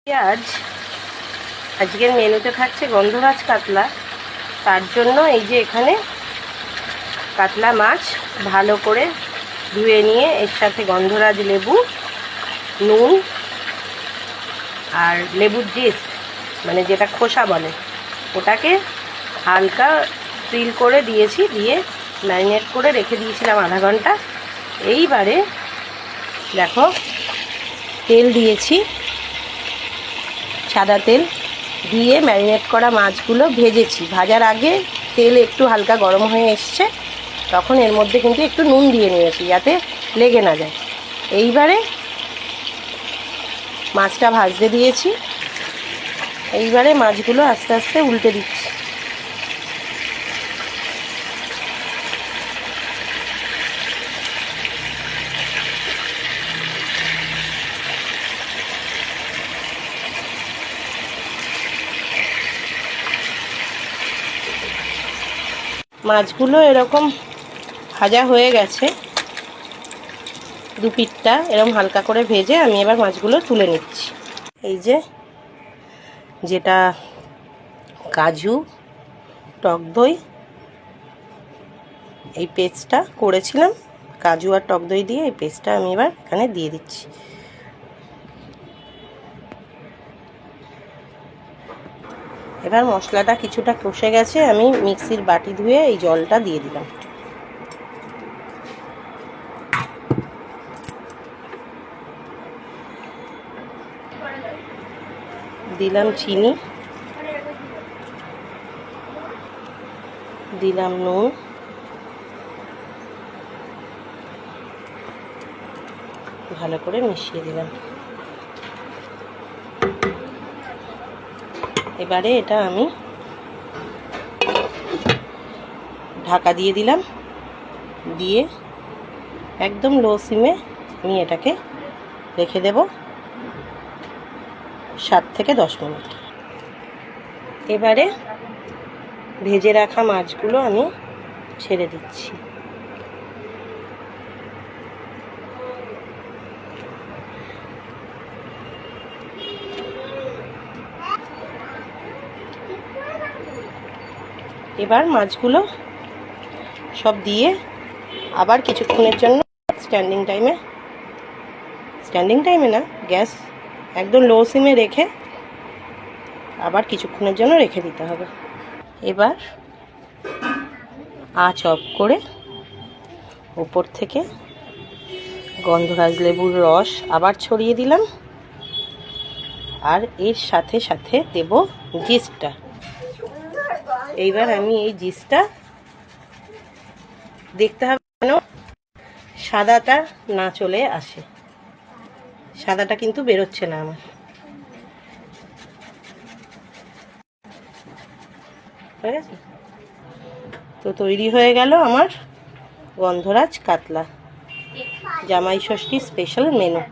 আজ আজকের মেনুতে থাকছে গন্ধরাজ কাতলা। তার জন্য এই যে এখানে কাতলা মাছ ভালো করে ধুয়ে নিয়ে এর সাথে গন্ধরাজ লেবু, নুন আর লেবুর জিস্ট মানে যেটা খোসা বলে ওটাকে হালকা পিল করে দিয়েছি, দিয়ে ম্যারিনেট করে রেখে দিয়েছিলাম আধা ঘন্টা। এইবারে দেখো তেল দিয়েছি, সাদা তেল দিয়ে ম্যারিনেট করা মাছগুলো ভেজেছি। ভাজার আগে তেল একটু হালকা গরম হয়ে এসছে, তখন এর মধ্যে কিন্তু একটু নুন দিয়ে নিয়েছি যাতে লেগে না যায়। এইবারে মাছটা ভাজতে দিয়েছি, এইবারে মাছগুলো আস্তে আস্তে উল্টে দিচ্ছি। মাছগুলো এরকম ভাজা হয়ে গেছে, দু পিঠটা এরকম হালকা করে ভেজে আমি এবার মাছগুলো তুলে নিচ্ছি। এই যে যেটা কাজু, টক দই, এই পেস্টটা করেছিলাম কাজু আর টক দই দিয়ে, এই পেস্টটা আমি এবার এখানে দিয়ে দিচ্ছি। এবার মশলাটা কিছুটা কষে গেছে, আমি মিক্সির বাটি ধুয়ে এই জলটা দিয়ে দিলাম। দিলাম চিনি, দিলাম নুন, ভালো করে মিশিয়ে দিলাম। এবারে এটা আমি ঢাকা দিয়ে দিলাম, দিয়ে একদম লো সিমে আমি এটাকে রেখে দেব 7 থেকে 10 মিনিট। এবারে ভেজে রাখা মাছগুলো আমি ছেড়ে দিচ্ছি। এবার মাছগুলো সব দিয়ে আবার কিছুক্ষণের জন্য স্ট্যান্ডিং টাইমে না, গ্যাস একদম লো সিমে রেখে আবার কিছুক্ষণের জন্য রেখে দিতে হবে। এবার আঁচ অফ করে উপর থেকে গন্ধরাজ লেবুর রস আবার ছড়িয়ে দিলাম, আর এর সাথে সাথে দেব জিস্টটা। এইবার আমি এই জিস্টটা দেখতে হবে যেন সাদাটা না চলে আসে, সাদাটা কিন্তু বেরোচ্ছে না আমার। ঠিক আছে, তো তৈরি হয়ে গেল আমার গন্ধরাজ কাতলা, জামাই ষষ্ঠী স্পেশাল মেনু।